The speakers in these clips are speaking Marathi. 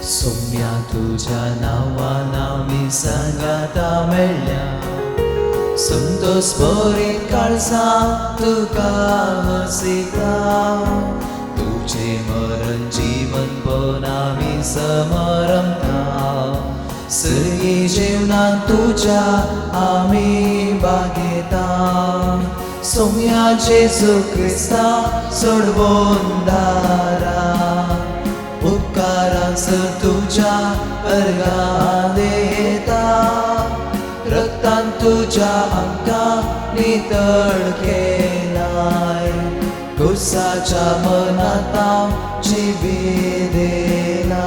सौम्या तुझ्या नावान आमी सांगाता मेळ्ळ्या, संतोष भरीत काळजा तुका हसिता, तुझे मरण जीवन पण आमी समरमता, सगळी जीवनात तुझ्या आमी बागेता, सौम्या जेजू क्रिस्ता सोडवून दारा, उपकारांच तुझ्या अर्गां देता, रक्तान तुझ्या आमकां नितळ केलाय, कुसाच्या मनात हांव जिवी देला.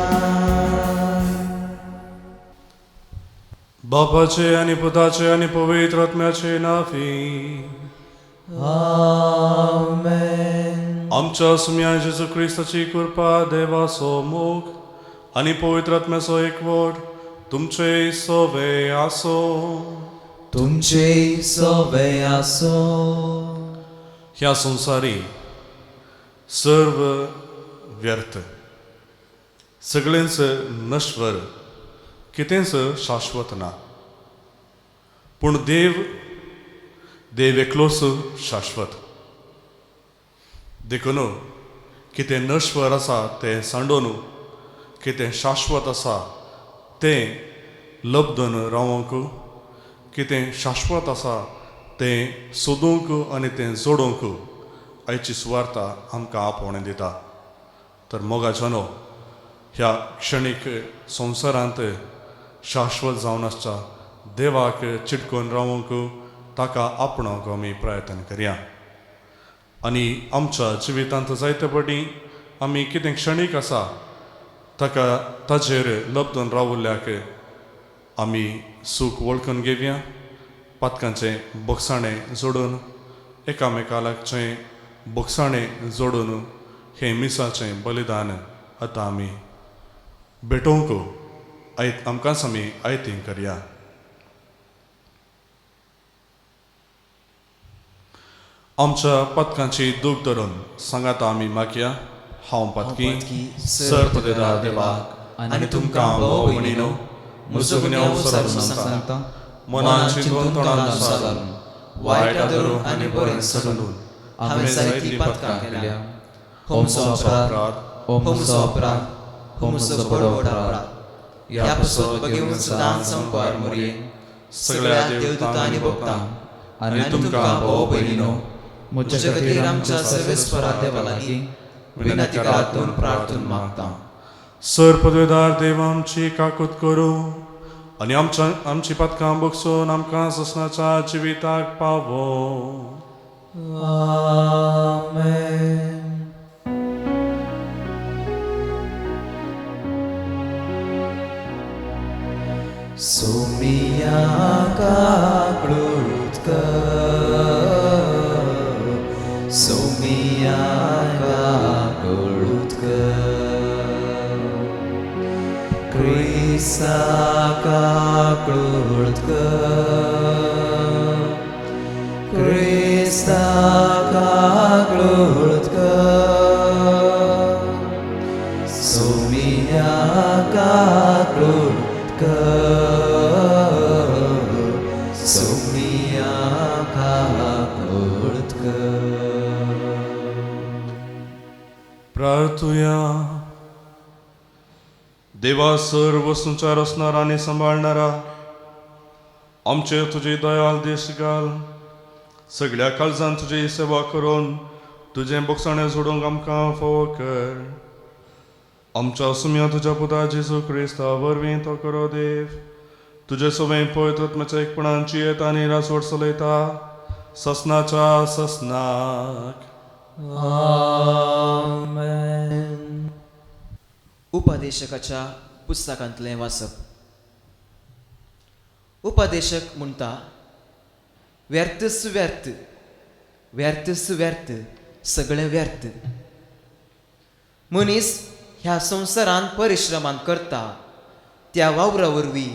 बापाचे आनी पुताचे आनी पवित्र आत्म्याचे नावी. आमेन. आमच्या सुम्या जेजू क्रिस्ताची कृपा, देवाचो मोग आनी पवित्र आत्म्याचो एकवट तुमचे सोबे आसो. तुमचे सोबे आसो. ह्या संवसारी सर्व व्यर्थ, सगळेंच नश्वर, कितेंच शाश्वत ना. पूण देव एकलोच शाश्वत. देखून कितें नश्वर आसा तें सांडून कितें शाश्वत आसा तें लब्धून रावूंक, कितें शाश्वत आसा तें सोदूंक आनी तें जोडूंक आयची सुवार्ता आमकां आपोवणें दिता. तर मोगाच्यानो ह्या क्षणीक संवसारांत शाश्वत जावन आसच्या देवाक चिटकून रावूंक ताका आपणाक आमी प्रयत्न करया. आनी आमच्या जिवितांत जायते फावटी आमी कितें क्षणीक आसा ताचेर लब्धून रावल्ल्याक आमी सूख वळखून घेवया. पातकांचें बोगसाणें जोडून, एकामेकालाचें बोगसाणें जोडून हें मिसाचें बलिदान आतां आमी भेटोवंक आमकांच आमी आयतीं करया. आमच्या पथकांची दूख धरून सांगाता आमी मागया. हांव पथकी सर पदेदार देवाक आनी तुमकां भोव भयणीनो, म्हजो गुन्यांव सरून सांगता. मनान चिंतून तोंडान घालून, वायटा धरून आनी बरें सडून हांवें जायतीं पथकां केल्या. हो म्हजो अपराध, हो म्हजो अपराध, हो म्हजो बडो अपराध. ह्या पासून बगेवन सदांच संपार मोरयेन सगळ्या देवदूतां आनी भक्तांक आनी तुमकां भोव भयणीनो, म्हजे खातीर आमच्या सर्वेस्परा देवा लागीं विनंती करातून प्रार्थना मागता. सर पदवेदार देव आमची काकूत करूं आनी आमची पथकां बगसून आमकां ससनाच्या जिविताक पावो. आमेन. सोमिया काकळूत कर, सोमिया काकळूत कर, क्रिस्ता काकळूत कर, क्रिस्ता काकळूत कर, सोमिया काकळूत कर, सोमिया काकळूत कर. प्रार्थुया. देवा सर्व वस्तूंचा रचणारा आनी सांबाळणारा, आमचे तुजी दयाल देश घाल. सगळ्या काळजान तुजी सेवा करून तुजें बोगसाणें जोडूंक आमकां फावो कर. आमच्या सुम्या तुज्या पुता जेजू क्रिस्ता वरवीं तो करो देव. तुजे सोबें पवित्र आत्म्याच्या एकपणान जियेता आनी रासवट चलयता ससनाच्या ससनाक. आमेन. उपदेशकाच्या पुस्तकांतलें वाचप. उपदेशक म्हणटा, व्यर्थच व्यर्थ, व्यर्थच व्यर्थ, सगळें व्यर्थ. मनीस ह्या संवसारान परिश्रमान करता त्या वावरा वरवीं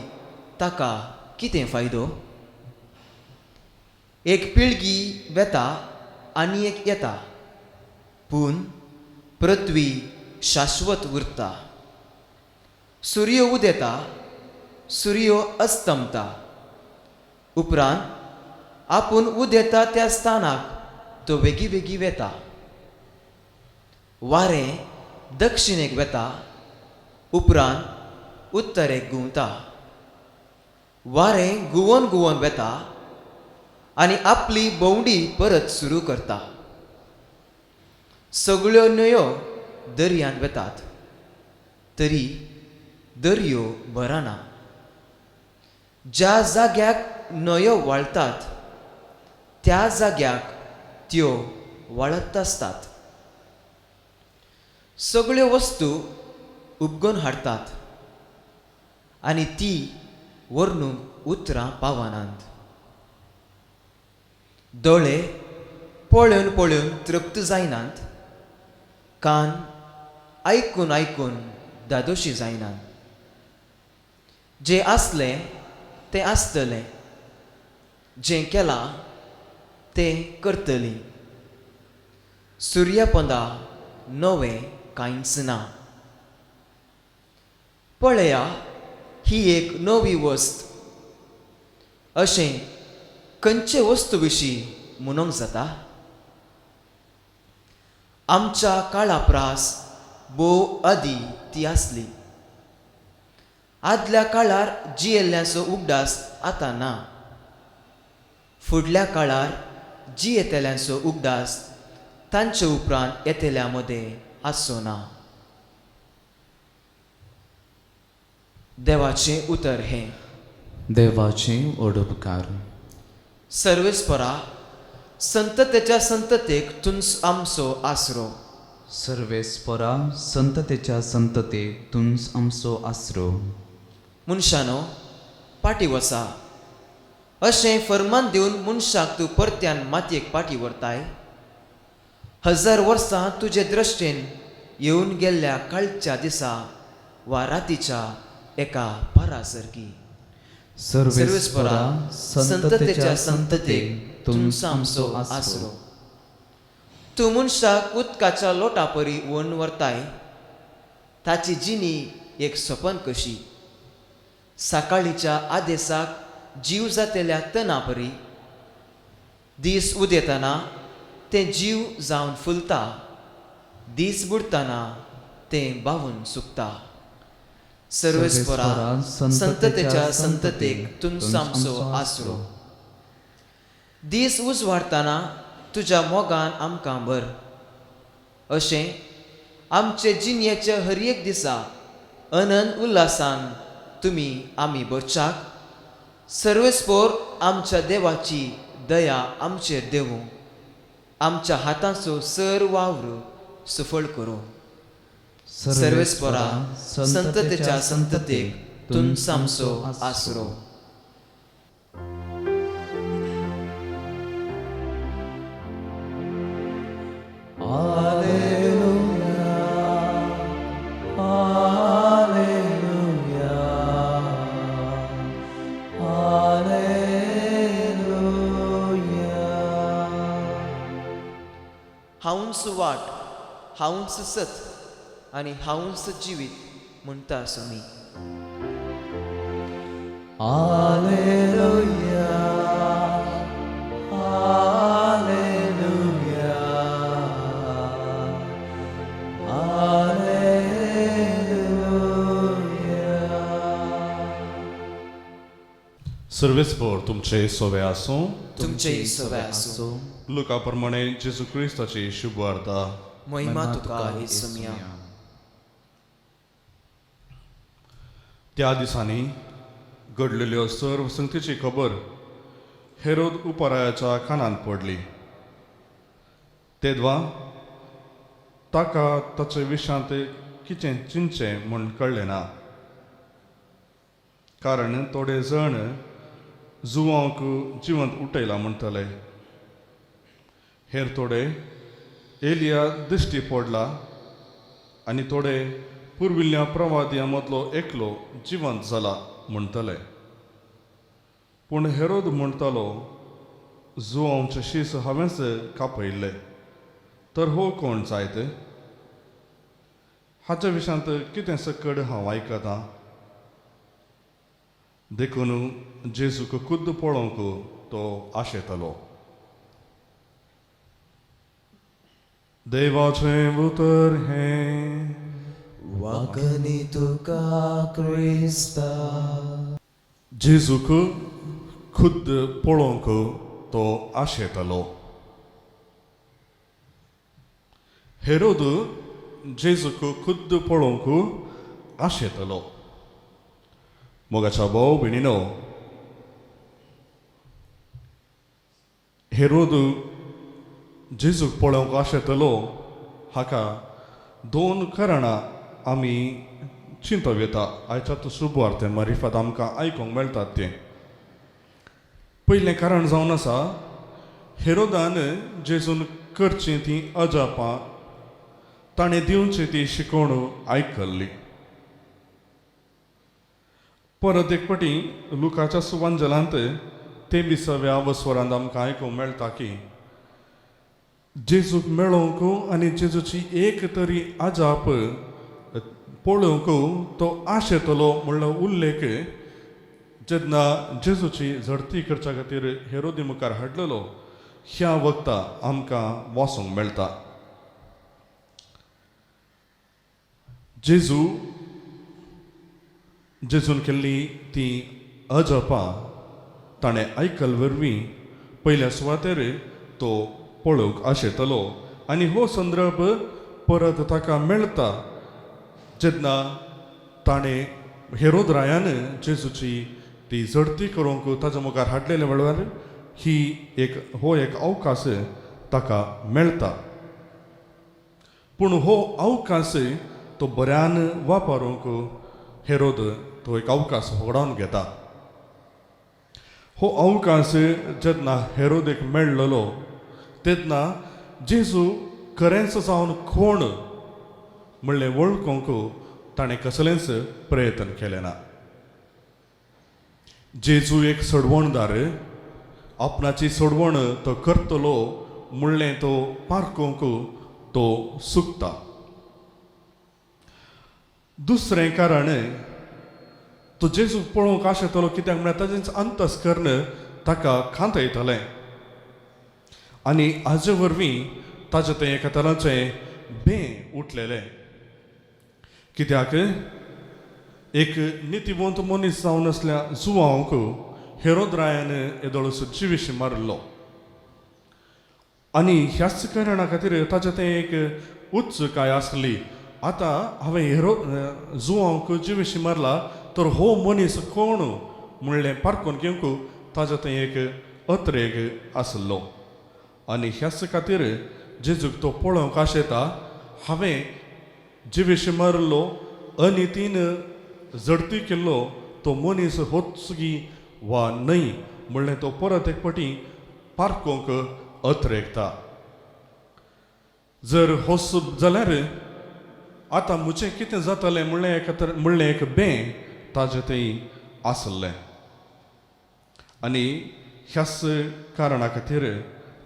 ताका कितें फायदो? एक पिळगी वेता आनी एक येता, पूण पृथ्वी शाश्वत उरता. सूर्य उदेता सूर्य अस्तमता उपरांत आपूण उदेता त्या स्थानाक तो वेगी वेगी वेता वारें दक्षिणेक वेता उपरांत उत्तरेक घुंवता वारें घुंवोन घुंवोन वेता आनी आपली भोंवडी परत सुरू करता सगळ्यो न्हंयो दर्यांत वेतात तरी दर्यो भरना ज्या जाग्याक न्हंयो वळटात त्या जाग्याक त्यो वळत आसतात सगळ्यो वस्तू उपगोन हाडटात आनी ती वर्णूंक उतरां पावनांत दोळे पळोवन पळोवन तृप्त जायनात कान आयकून आयकून दादोशी जायनात जें आसलें तें आसतलें जें केलां तें करतलीं सुर्या पोंदा नवें कांयच ना पळया ही एक नवी वस्त अशें खंयचे वस्तू विशीं म्हणूंक जाता आमच्या काळा प्रास भोव आदी ती आसली आदल्या काळार जियेल्ल्याचो उगडास आतां ना फुडल्या काळार जी येतेल्यांचो उगडास तांचे उपरांत येतेल्या मदें आसचो ना देवाचें उतर हें देवाचें ओडपकार सर्वेस्परा संततेच्या संततेक तुंच आमचो आसरो सर्वेस्परा संततेच्या संततेक तुंच आमचो आसरो मनशानो पाटी वसा अशें फर्मान दिवन मनशाक तूं परत्यान मातयेक पाटी व्हरताय 1000 वर्सां तुजे दृश्टेन येवन गेल्ल्या काळच्या दिसा वा रातीच्या एका पारा सारकी सर्वेस्परा संततेच्या संततेक तुंच आमचो आसरो तूं मनशाक उदकाच्या लोटा परी व्हरून व्हरताय ताची जिणी एक सोपन कशी सकाळीच्या आदेसाक जीव जातेल्या तना परी दीस उदेतना तें जीव जावन फुलता दीस बुडतना तें बावून सुकता सर्वेस्परा संततेच्या संततेक तुंच आमचो आसरो दीस उजवाडटाना तुज्या मोगान आमकां भर अशें आमचे जिणयेचे हर एक दिसा अनंत उल्हासान तुमी आमी बचाक सर्वेस्पोर आमच्या देवाची दया आमचेर देवूं आमच्या हातांचो सर वावर सफळ करूं सर्वेस्परा संततेच्या संततेक तुंच आमचो आसरो हांवूंच वाट हांवूंच सत आनी हांवूंच जिवीत म्हणटा सुमी सर्वेस्पोर तुमचे सोवे आसूं तुमचे सवय आसूं लुका प्रमाणे जेजू क्रिस्ताची शुभ वार्ता महिमा तुका हे सुमिया त्या दिसांनी घडलेल्यो सर्व संगतीची खबर हेरोद उपरायाच्या कानांत पडली तेदवा ताका ताचे विशांत कितें चिंतचें म्हूण कळ्ळें ना कारण थोडे जण जुवांक जिवंत उठयला म्हणटले हेर थोडे एलिया दिश्टी पडला आनी थोडे पुर्विल्ल्या प्रवादियां मदलो एकलो जिवंत जाला म्हणटले पूण हेरोद म्हणटालो जुवांचे शीस हांवेंच कापयल्ले तर हो कोण जायत हाच्या विशयांत कितें सकड हांव आयकतां देखून जेजूक खुद्द पळोवंक तो आशेतलो. देवाचें उतर हें वागणी तुका क्रिस्ता. जेजूक खुद्द पळोवंक तो आशेतलो. हेरोद जेजूक खुद्द पळोवंक आशेतलो. मोगाच्या भाव भयणीनो, हेरोद जेजूक पळोवंक आशेतलो हाका 2 कारणां आमी चिंतूं येता. आयच्या शुभवार्ते मारिफात आमकां आयकूंक मेळटात तें. पयलें कारण जावन आसा, हेरोदान जेजून करचीं तीं अजापां ताणें दिवची ती शिकवण आयकल्ली. परत एक फावटी लुकाच्या सुवांजलांत 23व्या वस्वरांत आमकां आयकूंक मेळटा की जेजूक मेळोवंक आनी जेजूची एक तरी आजाप पळोवंक तो आशेतलो म्हणलो उल्लेख जेन्ना जेजूची झडती करच्या खातीर हेरोदी मुखार हाडलेलो ह्या वक्ता आमकां वाचूंक मेळटा. जेजून केल्ली ती अजापां ताणें आयकल वरवीं पयल्या सुवातेर तो पळोवंक आशेतलो. आनी हो संदर्भ परत ताका मेळटा जेन्ना ताणें हेरोद रायान जेजूची ती झडती करूंक ताच्या मुखार हाडलेल्या वेळार हो एक अवकाश ताका मेळटा. पूण हो अवकाश तो बऱ्यान वापरूंक हेरोद तो एक अवकाश वगडावन घेता. हो अवकाश जेन्ना हेरोदेक मेळ्ळलो तेन्ना जेजू खरेंच जावन कोण म्हणलें वळखूंक ताणें कसलेंच प्रयत्न केले ना. जेजू एक सोडवणदार, आपणाची सोडवण तो करतलो म्हणलें तो पारखूंक तो सुकता. दुसरें कारण तो जेजू पळोवंक आशेतलो कित्याक म्हळ्यार ताचें अंतस्करण ताका खांतयतलें आनी हाजे वरवीं ताचें तें एका तराचें भें उठलेलें. कित्याक एक नितीवंत मनीस जावन आसल्या जुवांक हेरोद रायान येदोळसो जिवीश मारलो आनी ह्याच कारणां खातीर ताचें तें एक उत्सुकाय आसली. आतां हांवें जुवांक जिवीश मारला तर हो मनीस कोण म्हणलें पारखून घेवंक ताचें तें एक अत्रेक आसलो. आनी ह्याच खातीर जेजूक तो पळोवंक आशेता. हांवें जिवीश मारलो, अनितीन झडती केल्लो तो मनीस होचगी वा न्हय म्हणलें तो परत एक फावटी पारखूंक अत्रेकता. जर होस जाल्यार आतां म्हजें कितें जातलें म्हणलें एक भें ताजें थंय आसलें. आनी ह्याच कारणा खातीर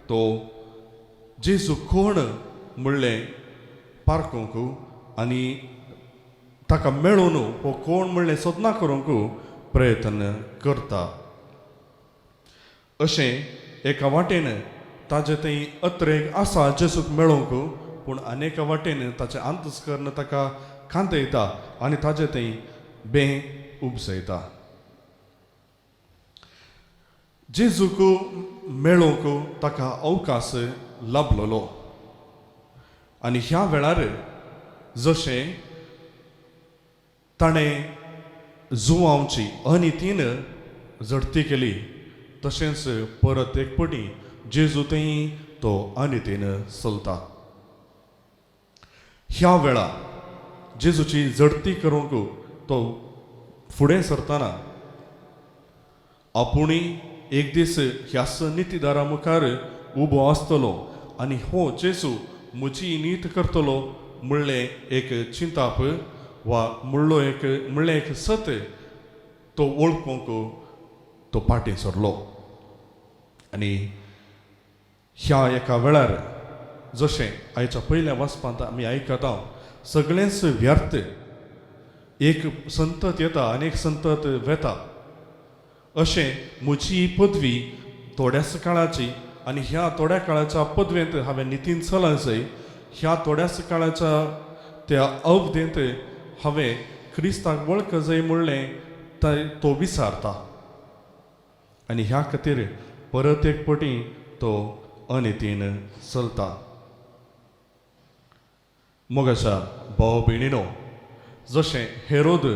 तो जेजू कोण म्हणलें पारखूंक आनी ताका मेळून हो कोण म्हणलें सोदना करूंक प्रयत्न करता. अशें एका वाटेन ताजें थंय अत्रेक आसा जेजूक मेळोवंक, पूण आनेका वाटेन ताचें अंतस्करण ताका खांतयता आनी ताजें थंय भें उपसयता. जेजूक मेळोवंक ताका अवकाश लाभलोलो आनी ह्या वेळार जशें ताणें जुवांची अनितीन झडती केली तशेंच परत एक फावटी जेजू थंय तो अनितीन चलता. ह्या वेळा जेजूची झडती करूंक तो फुडें सरतना आपुणूय एक दीस ह्याच नितीदारा मुखार उबो आसतलो आनी हो जेजू म्हजी नीत करतलो म्हणलें एक चिंताप वा म्हणलें एक सत तो वळखूंक तो पाटी सरलो. आनी ह्या एका वेळार जशें आयच्या पयल्या वाचपांत आमी आयकता सगळेंच व्यर्थ. एक संतत येता आनी एक संतत वेता. अशें म्हजी ही पदवी थोड्याच काळाची आनी ह्या थोड्या काळाच्या पदवेंत हांवें नितीन चलासय ह्या थोड्याच काळाच्या त्या अवधेंत हांवें क्रिस्ताक वळख जाय म्हणलें तो विसारता. आनी ह्या खातीर परत एक पटी तो अनितीन चलता. मोगाच्या भाव भयणीनो, जशें हेरोद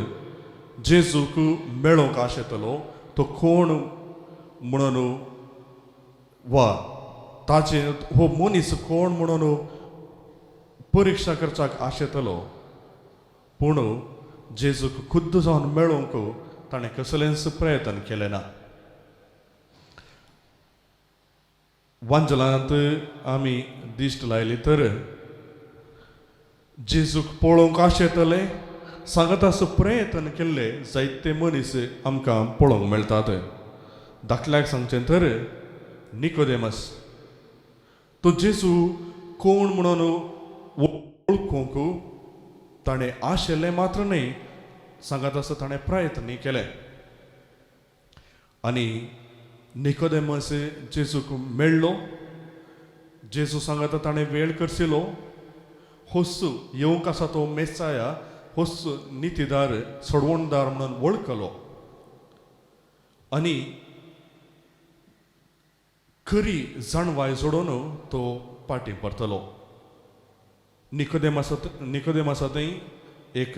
जेजूक मेळोवंक आशेतलो तो कोण म्हणून वा ताचे हो मनीस कोण म्हणून परिक्षा करच्याक आशेतलो, पूण जेजूक खुद्द जावन मेळोवंक ताणें कसलेंच प्रयत्न केले ना. वांजलांत आमी दिश्ट लायली तर जेजूक पळोवंक आशेतले सांगत असो प्रयत्न केल्ले जायते मनीस आमकां पळोवंक मेळटात. दाखल्याक सांगचें तर निकोदेमस, तो जेजू कोण म्हणून वळखूंक ताणें आशिल्लें मात्र न्ही, सांगत असो ताणें प्रयत्न केले. आनी निकोदेमस जेजूक मेळ्ळो. जेजू सांगत ताणें वेळ करशिल्लो. होस्सू येवंक आसा तो मेसाया, होस्सू नितीदार सोडवणदार म्हणून वळखलो. आनी खरी जाणवाय जोडून तो पाटी परतलो. निकोदेमासांतय एक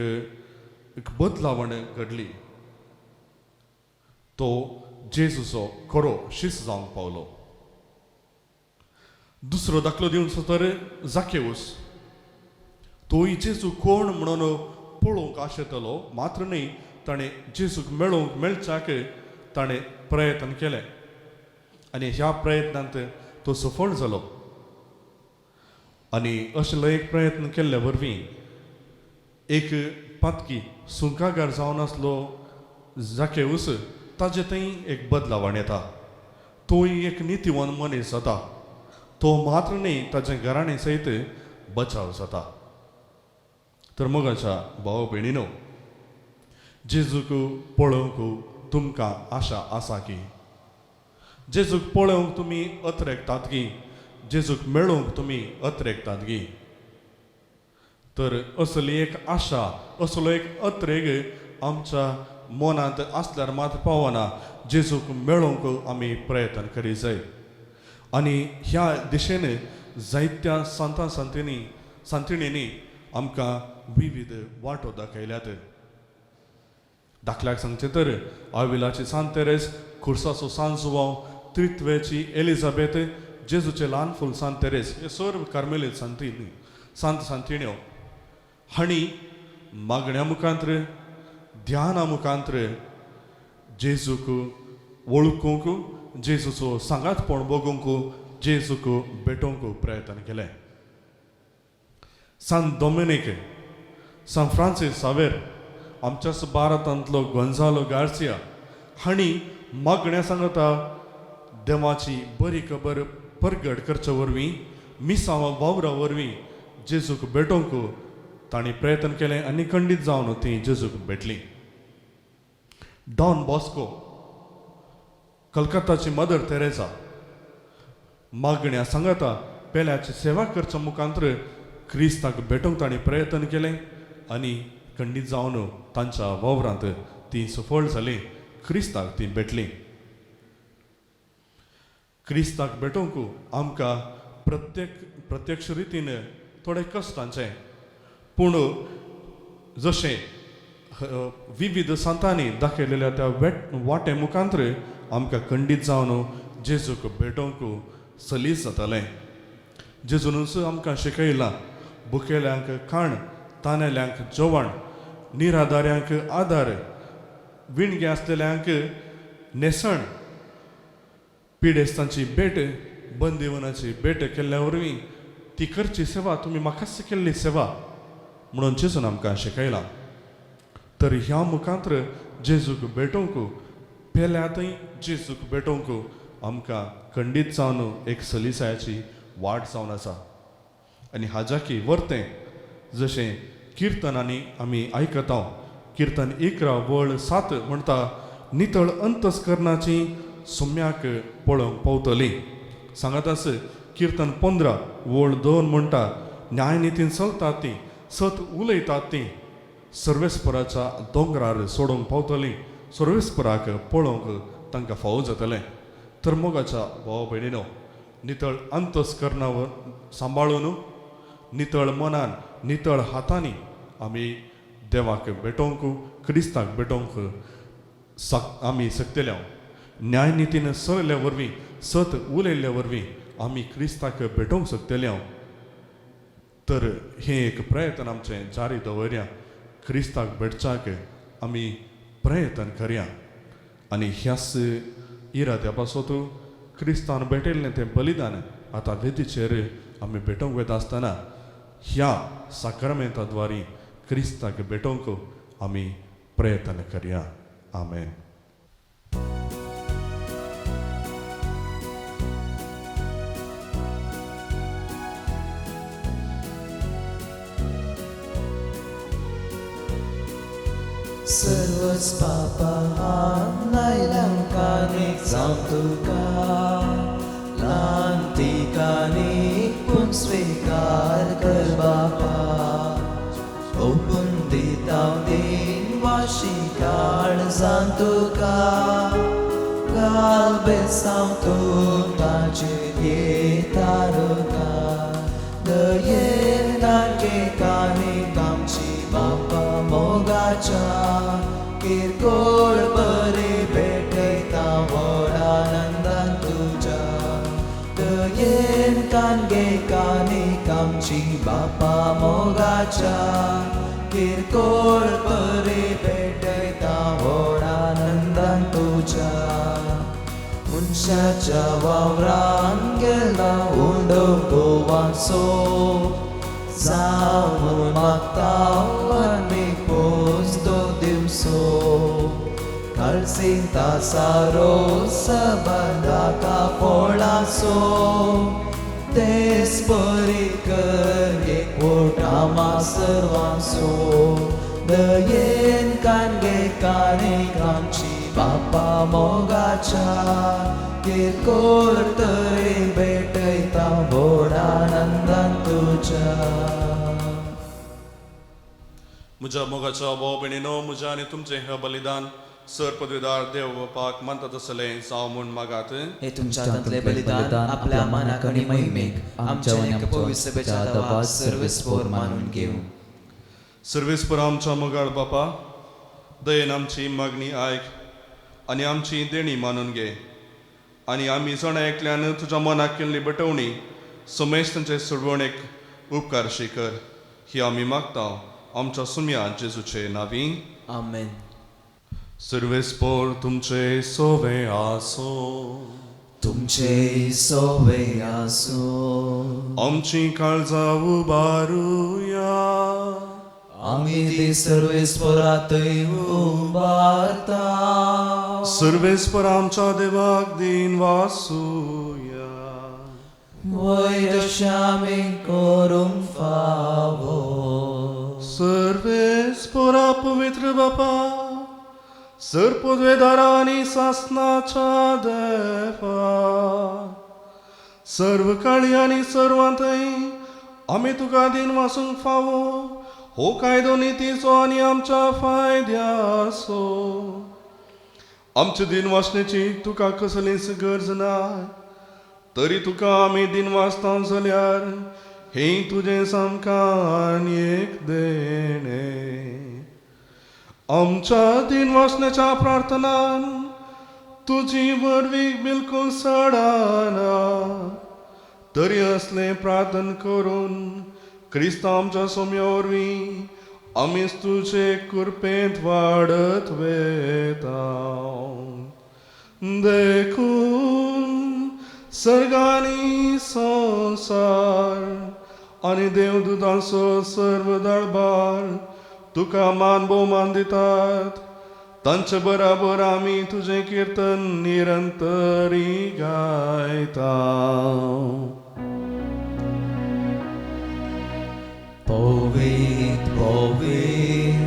बदलावण घडली. तो जेजूचो खरो शिस जावंक पावलो. दुसरो दाखलो दिवचो तर जाकेऊस. तोय जेजू कोण म्हणून पळोवंक आशेतलो, मात्र न्ही ताणें जेजूक मेळच्याक ताणें प्रयत्न केले. आनी ह्या प्रयत्नांत तो सफळ जालो. आनी असलो एक प्रयत्न केल्ल्या वरवीं एक पातकी सुंकागार जावन आसलो जाकेऊस, ताजे थंय एक बदलावण येता. तोय एक नितीवन मनीस जाता. तो मात्र न्ही ताचें घराणे सयत बचाव जाता. तर मोगाच्या भाव भयणीनो, जेजूक पळोवंक तुमकां आशा आसा की? जेजूक पळोवंक तुमी अत्रेकतात की? जेजूक मेळोवंक तुमी अत्रेकतात की? तर असली एक आशा, असलो एक अत्रेक आमच्या मनांत आसल्यार मात्र पावना. जेजूक मेळोवंक आमी प्रयत्न करी जाय. आनी ह्या दिशेन जायत्या सांतिणींनी आमकां विविध वाटो दाखयल्यात. दाखल्याक सांगचें तर आविलाची सांत तेरेस, खुर्साचो सांत जुवांव, त्रित्वेची एलिझाबेथ, जेजूचे ल्हान फूल सांत तेरेस, हे सर्व कार्मेलीत सांत सांतिण्यो हांणी मागण्या मुखांत्र, ध्याना मुखांत्र जेजूक वळखूंक, जेजूचो सांगातपण बगूंक, जेजूक भेटोवंक प्रयत्न केले. सांत डॉमिनिक, सांत फ्रांसीस सावेर, आमच्याच भारतांतलो गोंजालो गार्सिया हांणी मागण्या सांगता देवाची बरी खबर परगट करचे वरवीं, मिसांवां वावरा वरवीं जेजूक भेटोवंक तांणी प्रयत्न केले आनी खंडीत जावन ती जेजूक भेटली. डॉन बॉस्को, कलकत्ताची मदर तेरेसा, मागण्या सांगता पेल्याची सेवा करच्या मुखांत्र क्रिस्ताक भेटोवंक तांणी प्रयत्न केले आनी खंडीत जावन तांच्या वावरांत ती सफळ जाली. क्रिस्ताक ती भेटली. क्रिस्ताक भेटोवंक आमकां प्रत्यक्ष रितीन थोडे कश्टांचे, पूण जशें विविध संतांनी दाखयलेल्या त्या वाटे मुखांत्र आमकां खंडीत जावन जेजूक भेटोवंक सलीस जातालें. जेजूनच आमकां शिकयलां, भुकेल्यांक खाण, तानेल्यांक जेवण, निराधाऱ्यांक आदार, विणगे आसलेल्यांक नेसण, पिडेस्तांची भेट, बंदिवनाची भेट केल्ल्या वरवीं ती करची सेवा तुमी म्हाकाच केल्ली सेवा म्हणून जेजून आमकां शिकयलां. तर ह्या मुखांत्र जेजूक भेटोवंक, पेल्यातय जेजूक भेटोवंक आमकां खंडीत जावन एक सलिसायाची वाट जावन आसा. आनी हाज्याकी वर्तें जशें किर्तनांनी आमी आयकता. किर्तन 11 वळ 7 म्हणटा, नितळ अंतस्करणाची सुम्याक पळोवंक पावतली. सांगातास किर्तन 15 वळ 2 म्हणटा, न्यायनितीन चलतात ती, सत उलयतात ती सर्वेस्पराच्या दोंगरार सोडूंक पावतली. सर्वेस्पराक पळोवंक तांकां फावो जातलें. तर मोगाच्या भाव भयणीनो, नितळ अंतस्करणावर सांबाळून नितळ मनान नितळ हातांनी आमी देवाक भेटोवंक, क्रिस्ताक भेटोवंक आमी सकतल्या. न्यायनितीन चलले वरवीं, सत उलयल्ले वरवीं आमी क्रिस्ताक भेटोवंक सकतल्या. तर हें एक प्रयत्न आमचें जारी दवरया. क्रिस्ताक भेटच्याक आमी प्रयत्न करया. आनी ह्याच इराद्या पासत क्रिस्तान भेटयल्लें तें बलिदान आतां वेदीचेर आमी भेटोवंक वता आसतना ह्या साक्रमेंताद्वारी क्रिस्ताक भेटोवंक आमी प्रयत्न करया. आमेन. सर्वच पापां लायलांकानीक जावं तुका ल्हान तिकानीक पूण स्वीकार कर बापा. ओपून दिता दिन वाशी काळजान तुका घाल बेसांव तूं ताचेर येता रुका. दयेन नाटकेकानीक आमची बापा मोगाच्या किरकोळ बरे भेटयता व्हड आनंदान तुज्या. दयेन कानगेकानीक आमची बापा मोगाच्या किरकोळ बरे भेटयता व्हड आनंदान तुज्या. मनशाच्या वावरान गेला उंडो गोवाचो जावन मागता आनी पोसतो दिवसो. काळसिंता सारो सबंदाका पोळासो तेच बरी कर एकवट आमा सर्वांसो. दयेन कानगेकानीक आमची बापा मोगाच्या किरकोळ तरी भेटयता व्हड आनंदान तुज्या. म्हज्या मोगाच्या भाव भयणीनो, म्हज्या आनी तुमचें हें बलिदान सर पदवीदार देव बापाक मानतात तसलें जावं म्हूण मागात. हे तुमच्या हातांतले बलिदान आपल्या मनाक आनी महिमेक आमच्या आनी पवित्र सभेच्या दाबाक सर्वेस्पोर मानून घेवं. सर्वेस्पर आमच्या मोगाळ बापा, दयेन आमची मागणी आयक आनी आमची देणी मानून घे. आनी आमी जण एकल्यान तुज्या मनाक केल्ली बटवणी समेस्तांचे सोडवणेक उपकारशी कर. ही आमी मागता आमच्या सुम्या जेजूचे नांवी. आमेन. सर्वेस्पोर तुमचे सोवे आसो. तुमचे सोवे आसो. आमची काळजां उबारुया. आमी ती सर्वेस्परातय उबारता. सर्वेस्पर आमच्या देवाक दिन वासुया. वैर आमी करूंक फावो. सर्वेस्परा पवित्र बापा, सर पदवेदारा आनी सासनाच्या देवा, सर्व काळी आनी सर्वांतय आमी तुका दिन वासूंक फावो हो कायदो नितीचो आनी आमच्या फायद्याचो. आमच्या दिन वाचण्याची तुका कसलीच गरज ना, तरी तुका आमी दिन वाचता जाल्यार हे तुजें सामकां एक देणे. आमच्या दिन वाचण्याच्या प्रार्थनान तुजी वरवीक बिलकुल सडाना, तरी असलें प्रार्थना करून क्रिस्ता आमच्या सोम्या वरवीं आमीच तुजे कृपेंत वाडत वेता. देखून सर्गानी संसार आनी देवदूतांचो सर्व दरबार तुका मान भोवमान दितात. तांचे बराबर आमी तुजें किर्तन निरंतरी गायता. Povit, povit,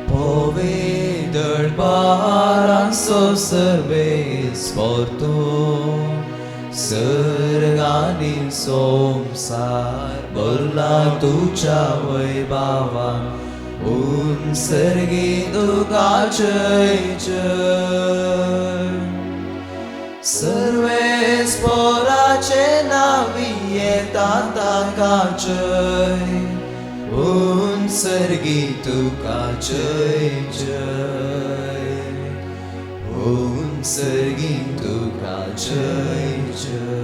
povit dălbaran so serves porto, Sărgani somsar borla tucea văibava, Un sărgi duca cei cei. सर्वे स्पोराचे नाविये ताता काचय उन सर्गी तुका जय जय उन सर्गी तुका जय जय.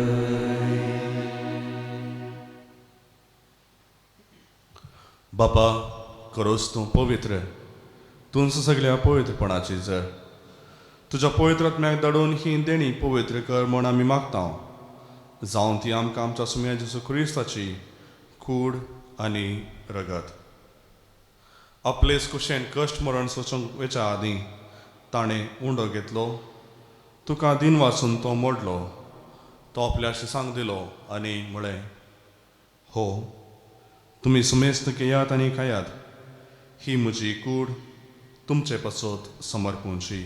बापा करोस तूं पवित्र तूंच सगळ्या पवित्रपणाची जर तुज्या पवित्र आत्म्याक धाडून ही देणी पवित्र कर म्हूण आमी मागता जावन ती आमकां आमच्या सुम्या जेसू क्रिस्ताची कूड आनी रगत. आपलेच कुशेन कश्ट मरण सोचूंक वेच्या आदीं ताणें उंडो घेतलो, तुका दिन वाचून तो मोडलो, तो आपल्या शिसांक दिलो आनी म्हळें, हो तुमी सुमेस्त घेयात आनी खायात, ही म्हजी कूड तुमचे पासत समर्पूंची.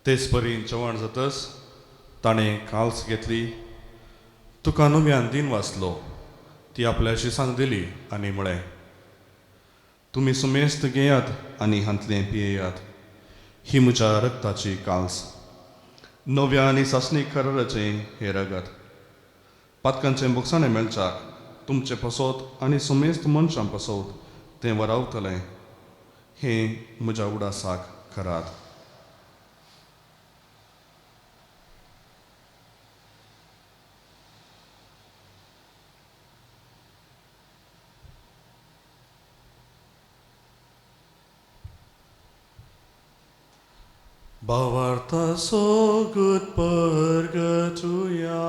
तेच परी जेवण जातच ताणें काल्स घेतली, तुका नव्यान दिन वाचलो, ती आपल्या शिसांक दिली आनी म्हळें, तुमी सुमेस्त घेयात आनी हांतलें पियेयात, ही म्हज्या रक्ताची काल्स, नव्या आनी सासणी कराराचें हें रगत. पातकांचें बुकसाणें मेळच्याक तुमचे पासत आनी सुमेस्त मनशां पासत तें वरावतलें, हें म्हज्या उडासाक करात. Bavarta so good purgatoria.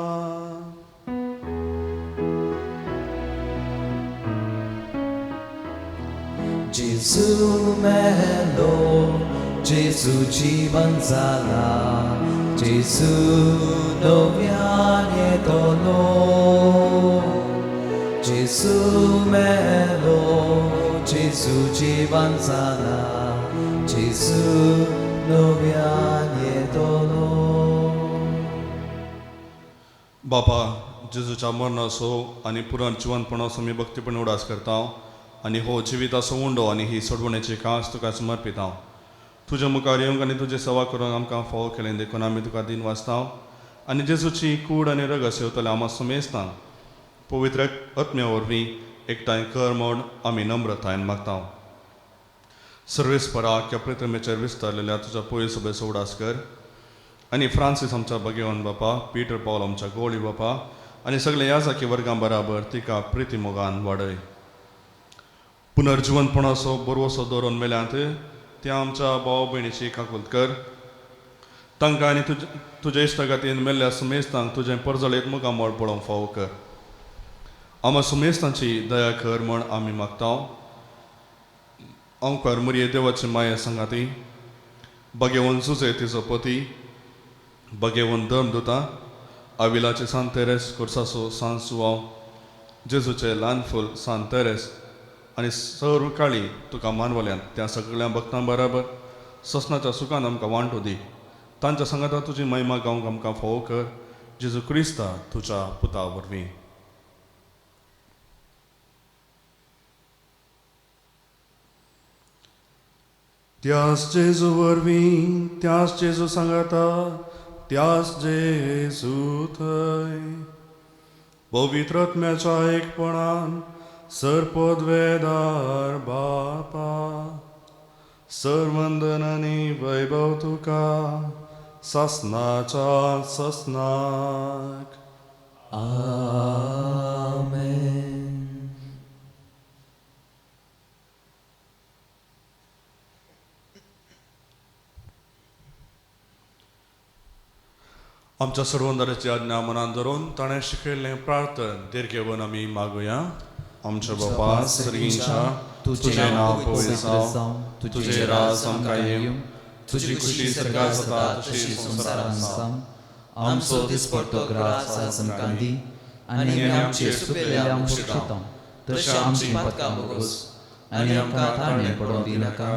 Gesù melo, Gesù जीवन झाला, Gesù नव्याने दोनो. Gesù melo, Gesù जीवन झाला, Gesù नव्याने दोनो. बापा जेजूच्या मरणाचो आनी पुराण जिवंतपणाचो आमी भक्तीपण उडास करता आनी हो जिविताचो उंडो आनी ही सोडवण्याची कास तुका समर्पिता. तुज्या मुखार येवंक आनी तुजी सेवा करूंक आमकां फावो केलें देखून आमी तुका दिन वाचता आनी जेजूची कूड आनी रगत सेवतले आमां सुमेस्तां पवित्र आत्म्या वरवीं एकठांय कर म्हूण आमी नम्रतायेन मागता. सर्वेस्पराक ह्या प्रतिमेचेर विस्तारलेल्या तुज्या पयस सभेचो उडास कर आनी फ्रांसीस आमच्या भगेवन बापा, पीटर पॉल आमच्या गोळी बापा आनी सगळे याजाकी वर्गां बराबर तिका प्रिती मोगान वाडय. पुनर्जिवंतपणाचो बरवसो दवरून मेल्यांत त्या आमच्या भाव भयणीची काकुलत कर. तांकां आनी तुज्या इश्टगातीन मेल्ल्या सुमेस्तांक तुजें परजळीत मुखामोळ पळोवंक फावो कर. आम्हा सुमेस्तांची दया कर म्हूण आमी मागता. ओंकार मरिये देवाची माये संगाती, भगेवन जुजे तिचो पती, भगेवन धर्मदुता, आविलाचे सांत तेरेस कुर्सासो सांत सुवाव, जेजूचे ल्हान फूल सांत तेरेस आनी सर्व काळी तुका मानवल्यांत त्या सगळ्या भक्तां बराबर ससनाच्या सुखान आमकां वांटो दी. तांच्या सांगाता तुजी महिमा गावंक आमकां फावो कर. जेजू क्रिस्ता तुज्या पुता वरवीं. त्याच जेजू वरवीं, त्याच जेजू सांगाता, त्याच जेजू थंय पवित्र आत्म्याच्या एकपणान सरपदवेदार बापा, सर्वंदन आनी वैभव तुका सासनाच्या ससनाक. आमेन. आमच्या सर्वंदराची आज्ञा मनान धरून ताणें शिकयल्लें प्रार्थन तेर घेवन आमी मागुया. आमच्या बापा सर्गींच्या तुझे नाव पवित्र जावं, तुझे राज आमकां येवं, तुझी खुशी स्वर्गात जाता तशी संवसारांत जावं. आमचो दिसपडटो ग्रास आज आमकां दी, आनी आमचेर सुपेल्या आमकां तशें आमची पातकां भोगोस, आनी आमकां ताळणे पडोवं दिनाका,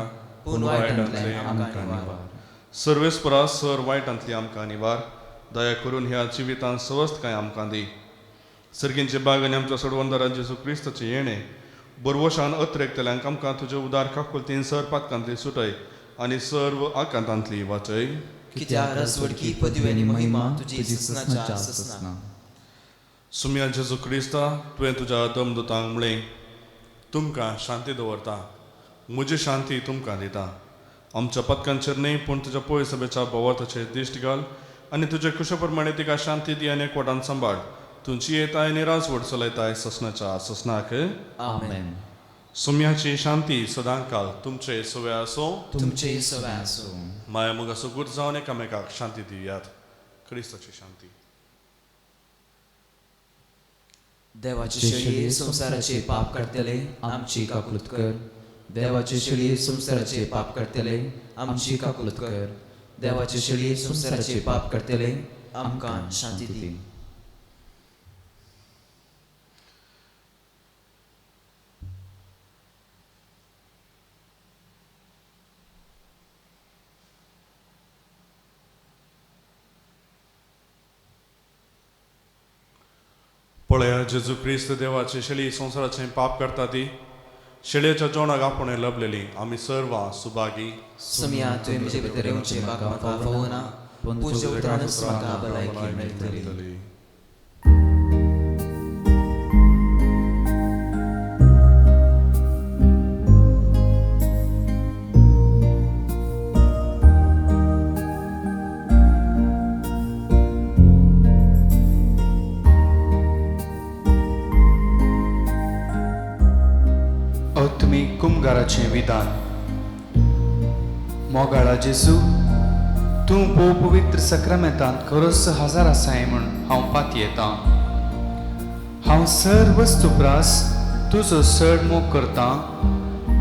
पूण वायटांतल्यान आमकां निवार. सर्वेस्परा सर वायटांतली आमकां निवार, दया करून ह्या जिवितांत सवस्त काय आमकां दी. सर्गींचे बाग आनी आमच्या सोडवंदरा जेजू क्रिस्ताचे येणे बरवशान अत्रेकतल्यांक आमकां तुज्या उदार काकुलतीन सर पातकांतली सुटय आनी सर्व आकांतांतली वाचय. कित्याक रसवडकी पदवी आनी महिमा तुजी ससनाच्या ससना. सुम्या जेजू क्रिस्ता तुवें तुज्या दमदुतांक म्हळें, तुमकां शांती दवरता, म्हजी शांती तुमकां दिता. आमच्या पतकांचेर न्ही पूण तुज्या पळय सभेच्या भोवताचेर दिश्ट घाल आनी तुजे कुशे प्रमाणे तिका शांती दी आनी एकवटान सांबाळ. तुमची येताय आनी राजवट चलयताय ससनाच्या ससनाक. आमेन. सुम्याची शांती सदांच काल तुमचे सवे आसूं. तुमचे सवे आसूं. माया मोग असो गुट जावन एकामेकाक शांती दियात. क्रिस्ताची शांती. देवाचे शेळये संसाराचे पाप काडतले आमची काकुलत कर. देवाचे शेळये संसाराचे पाप काडतले आमची काकुलत कर. देवाचे शेळये संसाराचे पाप काडतले आमकां शांती दी. पळया जेजू क्रिस्त देवाचे शेळी संसाराचे पाप करता ती शेळयेच्या जेवणाक आपण लभलेली आमी सर्वां सुभागी. सम्या तुवें म्हजे भितर येवचें म्हाका फावना, पूण तुज्या उतरानच म्हाका भलायकी मेळटली. कुमगाराचें विधान. मोगाळा जेजू, तूं भोव पवित्र सक्रामेंतांत खरोच हजर आसाय म्हूण हांव पाती येतां. हांव सर्व वस्तुप्रास तुजो चड मोग करतां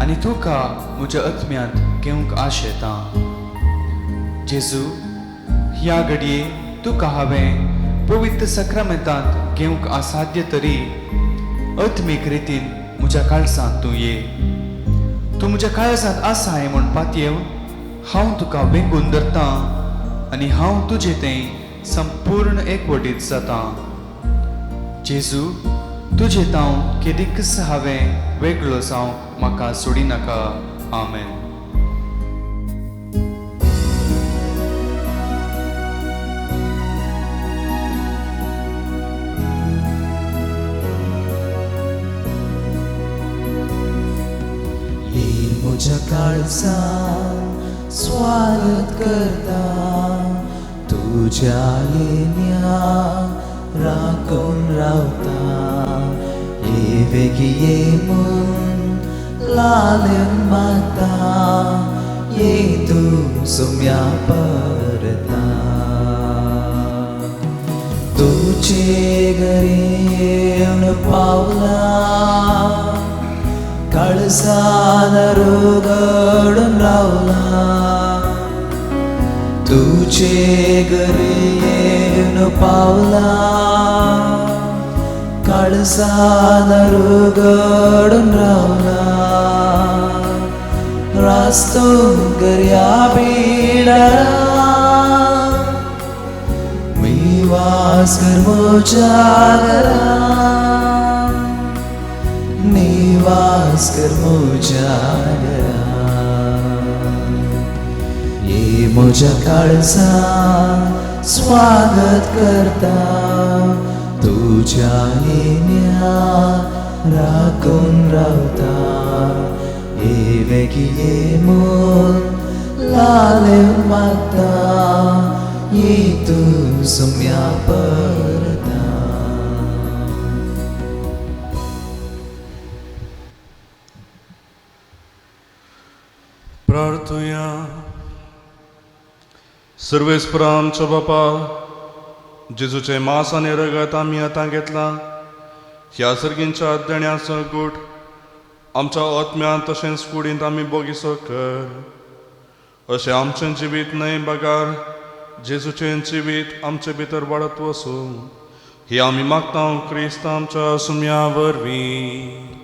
आनी तुका म्हज्या आत्म्यांत घेवंक आश येतां. जेजू, ह्या घडये तुका हांवें पवित्र सक्रामेंतांत घेवंक असाध्य तरी आत्मीक रितीन म्हज्या काळजांत तूं ये. तूं म्हज्या काळजांत आसाय म्हूण पातयेवन हांव तुका वेंगून धरतां आनी हांव तुजे तें संपूर्ण एकवटीत जातां. जेजू, तुजे तांव केदीकच हांवें वेगळो जावंक म्हाका सोडिनाका. आमेन. तुझ्या काळजात स्वागत करता, तुझ्या येण्या राखून रावता. ये वेगी ये म्हूण लालन मागता, ये तूं सुम्या परता. तुझे घरी येवन पावला, काळजान रगडून रावला. तुझे घरी येवन पावला, काळजान रगडून रावला. रास्तून गर्या बिडारा मी वास कर म्हज्या घरा, निवास कर म्हज्या घरा. ये म्हज्या काळजात स्वागत करता, तुझ्या येण्या राखून रावता. ये वेगी ये म्हूण लालन मागता, ये तूं सुम्या परता. प्रार्थुया. सर्वेस्परा आमच्या बापा, जेजूचे मांस आनी रगत आमी आतां घेतला. ह्या सर्गींच्या देण्याचो गूट आमच्या आत्म्यान तशेंच कुडींत आमी बोगिसो कर अशें आमचें जिवीत न्हय बगार जेजूचें जिवीत आमचे भितर वाडत वचूं ही आमी मागता क्रिस्त आमच्या सुम्या वरवीं.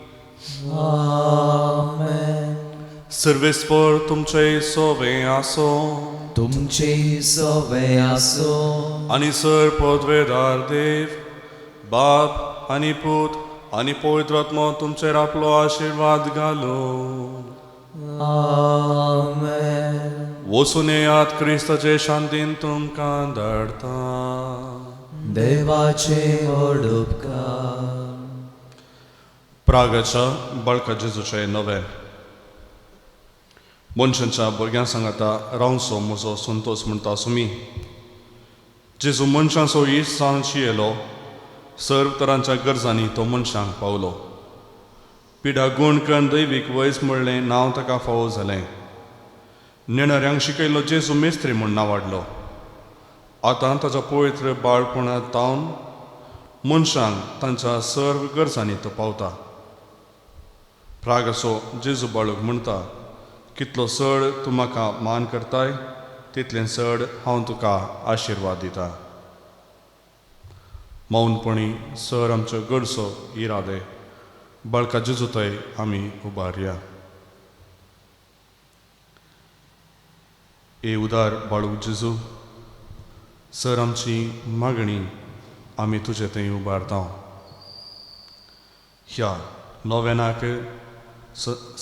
सर्वेस्पर तुमचे सोवे आसो तुमचे सवे आसो आनी सर पदवेदार देव बाप आनी पूत आनी पवित्र आत्मा तुमचेर आपलो आशिर्वाद घालो. आमेन. वचून येयात क्रिस्ताचे शांतीन तुमकां धाडटा. देवाचे व्हड उपकार. प्रागाच्या बाळका जेजूचे नवें. मनशांच्या भुरग्यां सांगाता रावचो म्हजो संतोष म्हणटा सुमी. जेजू मनशांचो इश्ट जावन येयलो सर्व तरांच्या गरजांनी तो मनशांक पावलो. पिडा गूण कण दैवीक वयस म्हणलें नांव ताका फावो जालें. नेणाऱ्यांक शिकयलो जेजू मेस्त्री म्हूण नांवाडलो. आतां ताच्या पवित्र बाळपणांत तावन मनशांक तांच्या सर्व गरजांनी तो पावता. प्रागाचो जेजू बाळूक म्हणटा कितलो चड तूं म्हाका मान करताय तितलें चड हांव तुका आशिर्वाद दिता. मौनपणी सर आमच्यो गरजो इरादे बाळका जेजू थंय आमी उबारया. ए उदार बाळूक जेजू सर आमची मागणी आमी तुजे थंय उबारता. ह्या नोवेनाक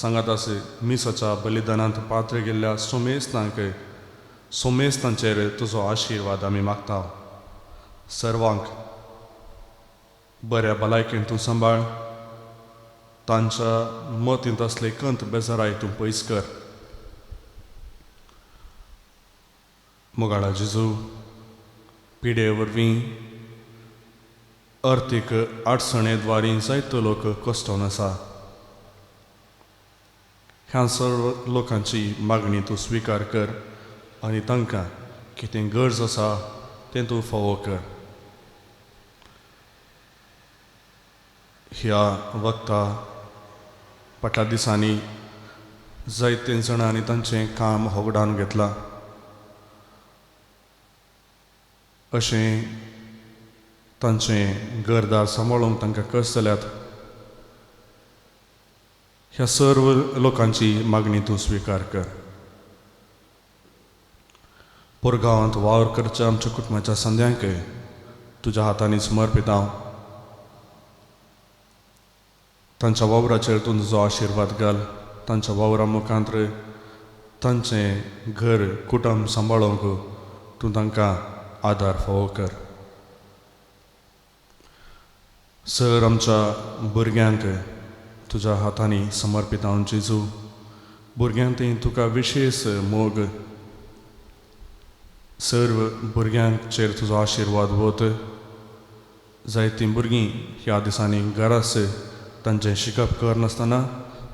सांगात आसा मिसाच्या बलिदानांत पात्र गेल्ल्या सोमेस्तांचेर तुजो आशिर्वाद आमी मागता. सर्वांक बऱ्या भलायकेन तूं सांबाळ. तांच्या मतींत असले कंत बेजाराय तूं पयस कर. मोगाळा जेजू पिडे वरवीं अर्थीक अडचणेद्वारी जायतो लोक कश्टान आसा. ह्या सर्व लोकांची मागणी तूं स्विकार कर आनी तांकां कितें गरज आसा तें तूं फावो कर. ह्या वक्ता फाटल्या दिसांनी जायते जाणांनी तांचें काम होगडावन घेतलां. अशें तांचें घरदार सांबाळूंक तांकां कश्ट जाल्यात. ह्या सर्व लोकांची मागणी तूं स्विकार कर. पोरगांवांत वावर करच्या आमच्या कुटुंबाच्या संद्यांक तुज्या हातांनी समर्पित हांव. तांच्या वावराचेर तूं तुजो आशिर्वाद घाल. तांच्या वावरा मुखांत्र तांचें घर कुटुंब सांबाळूंक तूं तांकां आदार फावो कर. सर आमच्या भुरग्यांक तुज्या हातांनी समर्पित हांव जेजू. भुरग्यांक थंय तुका विशेश मोग. सर्व भुरग्यांचेर तुजो आशिर्वाद वत. जायतीं भुरगीं ह्या दिसांनी घरास तांचें शिकप करनासतना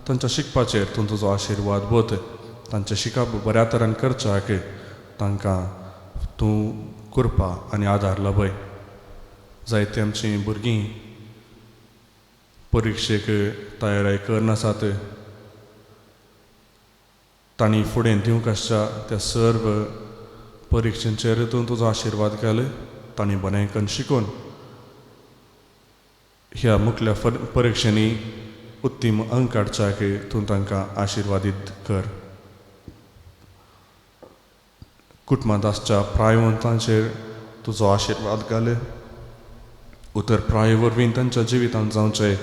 तांच्या शिकपाचेर तूं तुजो आशिर्वाद वत. तांचें शिकप बऱ्या तरेन करच्याक तांकां तूं कृपा आनी आदार लाभय. जायतीं आमचीं भुरगीं परिक्षेक तयारी करनासात. तांणी फुडें दिवंक आसच्या त्या सर्व परिक्षेचेर तूं तुजो आशिर्वाद घाल. तांणी बरें करून शिकून ह्या मुखल्या परिक्षेनी उत्तीम अंक हाडच्याक तूं तांकां आशिर्वादीत कर. कुटुंबांत आसच्या प्रायवंतांचेर तुजो आशिर्वाद घाल. उतर प्राय वरवीं तांच्या जिवितांत जावचे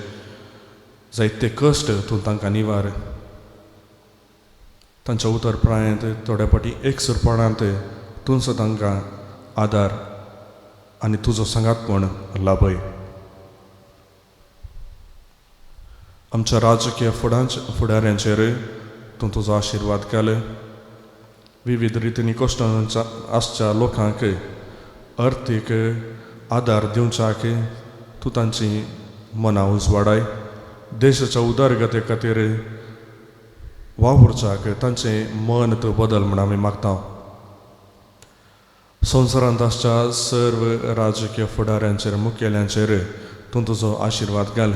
जायते कश्ट तूं तांकां निवार. तांच्या उतर प्रायांत थोड्या फावटी एकसुरपणांत तूंच तांकां आदार आनी तुजो सांगातपण लाभय. आमच्या राजकीय फुडाऱ्यांचेर तूं तुजो आशिर्वाद घाल. विविध रितींनी कश्टांच्या आसच्या लोकांक अर्थीक आदार दिवच्याक तूं तांची मनां उजवाडाय. देशाच्या उदारगते खातीर वावुरच्याक तांचें मन तूं बदल म्हूण आमी मागता. संवसारांत आसच्या सर्व राजकीय फुडाऱ्यांचेर मुखेल्यांचेर तूं तुजो आशिर्वाद घाल.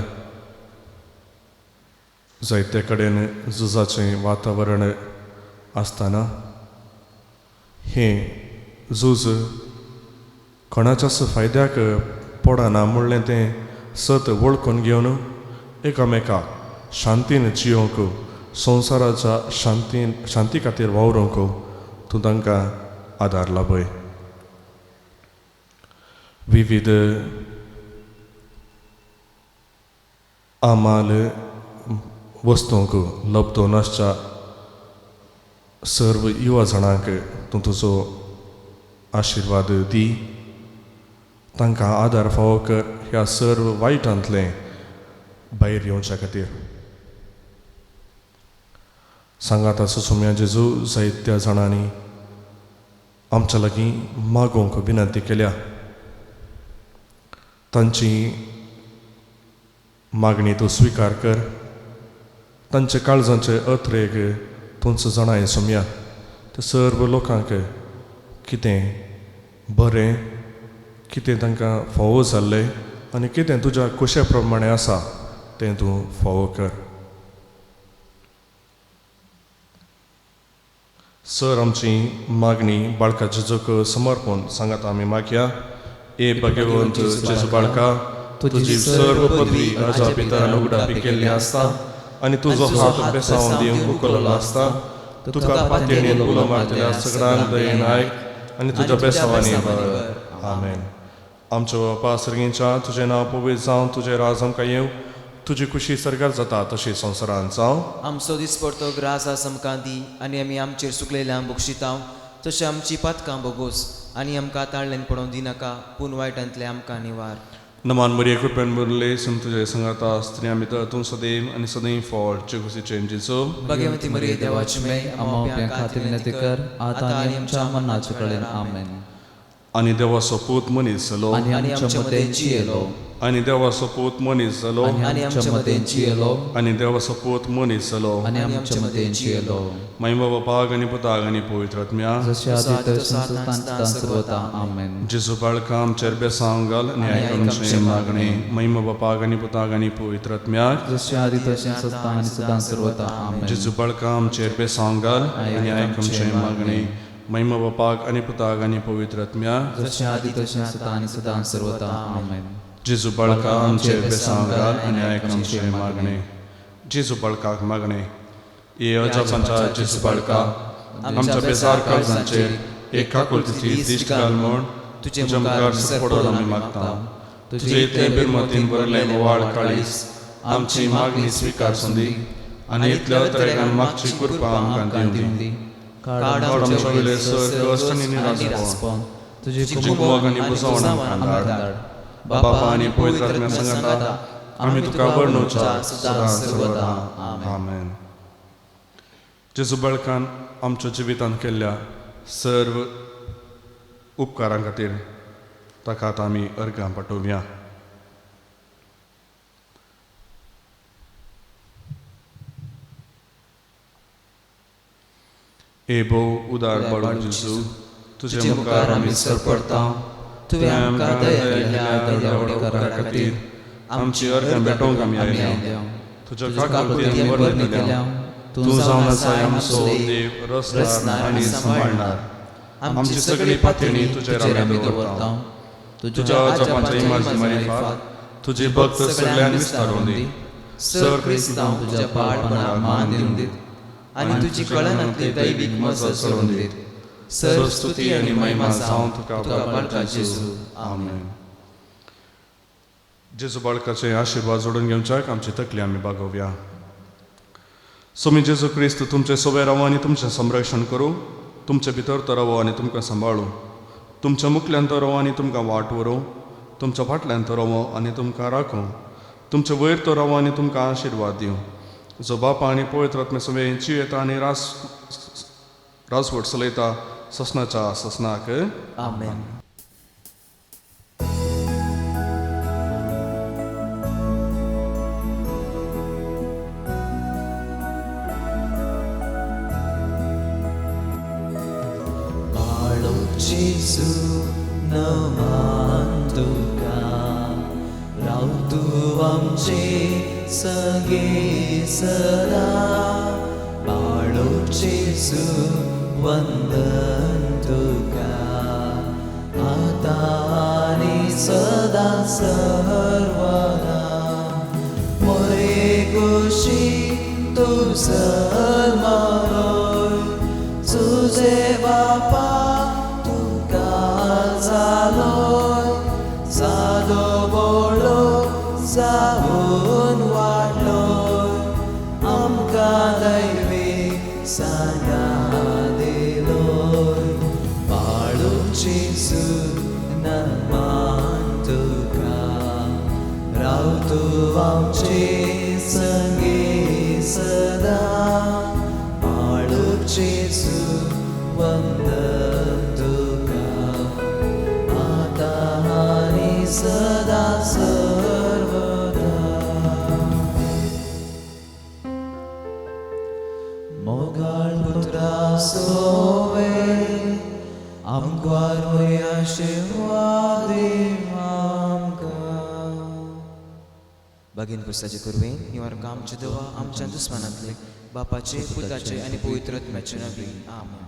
जायते कडेन झुजाचें वातावरण आसतना हें झूज कोणाच्याच फायद्याक पडना म्हणलें तें सत वळखून घेवन एकामेकाक शांतीन जियोंक संवसाराच्या शांती खातीर वावरूंक तूं तांकां आदार लाभय. विविध आमाल वस्तूंक लब्धो नासच्या सर्व युवा जाणांक तूं तुजो आशिर्वाद दी. तांकां आदार फावो कर ह्या सर्व वायटांतलें भायर येवच्या खातीर. सांगाताचो सुम्या जेजू जायत्या जाणांनी आमच्या लागीं मागोवंक विनंती केल्या. तांची मागणी तूं स्विकार कर. तांचे काळजांचे अथरेक तूंच जाणाय सुम्या. ते सर्व लोकांक कितें बरें, कितें तांकां फावो जाल्लें आनी कितें तुज्या कुशे प्रमाणे आसा तें तूं फावो कर. सर आमची मागणी बाळका जेजूक समर्पण सांगात आमी मागया. ए भगवंत जेजू बाळका, तुजी सर्व पदवी राजा पितान उगडापी केल्ली आसता आनी तुजो हात बेसांवन दिवंक मुकलोलो आसता. तुका पातयेन उलो मारतल्या सगळ्यांक दयेन आयक आनी तुज्या बेसांवांनी भर. आमेन. आमचो बापा सर्गींच्या, तुजें नांव पवित्र जावं, तुजें राज आमकां येवं, तुजी खुशी सरकार जाता तशी संवसारांत जावं. आमचो दिसपडतो ग्रास आस आमकां दी आनी आमी आमचेर सुकलेल्यांक बक्षितांव. तशें आमची पातकां बोगोस आनी आमकां ताळ्ळेन पडोवंक दिनाका, पूण वायटांतले आमकां निवार. नमान मरिये कृपेन भरले सम तुजे संगाता स्त्रियां भितर तूं सदैव आनी सदैव फळ चेकुसीचें जेजू. भगवंती मरिये देवाची माय, आमोप्या खातीर विनंती कर, आतां आनी आमच्या मरणाचे कळेन. आमेन. आनी देवाचो पूत मनीस जालो, आनी आमच्या मदें जियेलो, आनी देवाचो पूत मनीस जालो, आनी आमच्या मदें जियेलो, आनी देवाचो पूत मनीस जालो. आनी आमच्या मदें जियेलो. महिमा बापाक आनी पुताक आनी पवित्र आत्म्या, जशें आदी तशें सदां सर्वदा. आमेन. जेजू बाळका आमचेर बेसांव घाल आनी आयक आमचें मागणें. महिमा बापाक आनी पुताक आनी पवित्र आत्म्याक, जशें आदी तशें सदां आनी सदां सर्वदा. आमेन. जेजू बाळका आमचेर बेसांव घाल आनी आयक आमचें मागणें. महिमा बापाक आनी पुताक आनी पवित्र आत्म्याक, जशें आदी तशें सदां आनी सदां सर्वदा. आमेन. जेजू बाळका आमचेर बेसांव घाल आनी आयक आमचें मागणें. जेजू बाळकाक मागणें. ये अजापांच्या जेजू बाळका, आमच्या बेजार काळजांचेर एक काकुलतीची दिश्ट घाल म्हूण तुजे मुखार पडोन आमी मागता. तुजे ते बिरमतीन भरलें मोवाळ काळीस आमची मागणी स्विकार सुंदी आनी इतल्या तरेकान मागची कृपा आमकां दिवं दी. काड आमच्या वयले सर कश्ट आनी निराशपण, तुजी कुमोग आनी बुजवण आमकां धाड. बापा आनी पवित्र आत्म्या सांगाता आमी तुका वर्णुच्या सदां सर्वदा. आमेन. जेजू बाळकान आमच्या जिवितांत केल्ल्या सर्व उपकारां खातीर ताका आतां आमी अर्गां पाठोवया. ए भोव उदार बाळू जेजू, तुजे मुखार आमी सरपडटा. तुवें आमकां दया केल्या उपकारा खातीर आमची अर्गां भेटोवंक आमी आयल्या. तुज्या काकुलतीन वर्णन केल्या. तूं जावन आसा आमचो देव, रचणार आनी सांबाळणार. आमची सगळी पातळी तुजेर आमी दवरता. तुज्या जपांच्या इमारती फात तुजी भक्त सगळ्यांक विस्तारून दी. सर क्रिस्तांव तुज्या पाडपणाक मान दिवन दीत आनी तुजी कळनांतली दैवीक मजत सोडून दीत. सर स्तुती आनी महिमा जावं तुका बाळका जेजू. आमेन. जेजू बाळकाचे आशिर्वाद जोडून घेवच्याक आमची तकली आमी बागोवया. सोमी जेजू क्रिस्त तुमचे सोबे रावो आनी तुमचें संरक्षण करूं. तुमचे भितर तो रावो आनी तुमकां सांबाळूं. तुमच्या मुखल्यान तो रावो आनी तुमकां वाट व्हरूं. तुमच्या फाटल्यान तो रावो आनी तुमकां राखूं. तुमचे वयर तो रावो आनी तुमकां आशिर्वाद दिवं. जो बापा आनी पवित्र आत्मे सोबे जियेता आनी राजवट चलयता ससनाच्या ससनाक. आमेन. Jesu naman tuka राव तूं आमचे सगे सदा बाळोचे वंदन तुका आता आनी सदा सर्वदा मोरे गोशी तूं सलमरोय तुझे बापा तुका जालोय सादो बोळो जावन वाडलोय आमकां दैवे सांगा दिलोय बाळूची नमान तुका राव तूं आमचे संगे सदा बाळूची वंदन तुका आता आनी सदा सर्वदा मोगाळ पुत्रा सोवे आमकां आशीर्वाद आमकां बागीन पुस्ताचे कुरवेन निवारक आमचे देवा आमच्या दुस्मानांतले बापाचे पुताचे आनी पवित्र आत्म्याचे नांवान आमेन.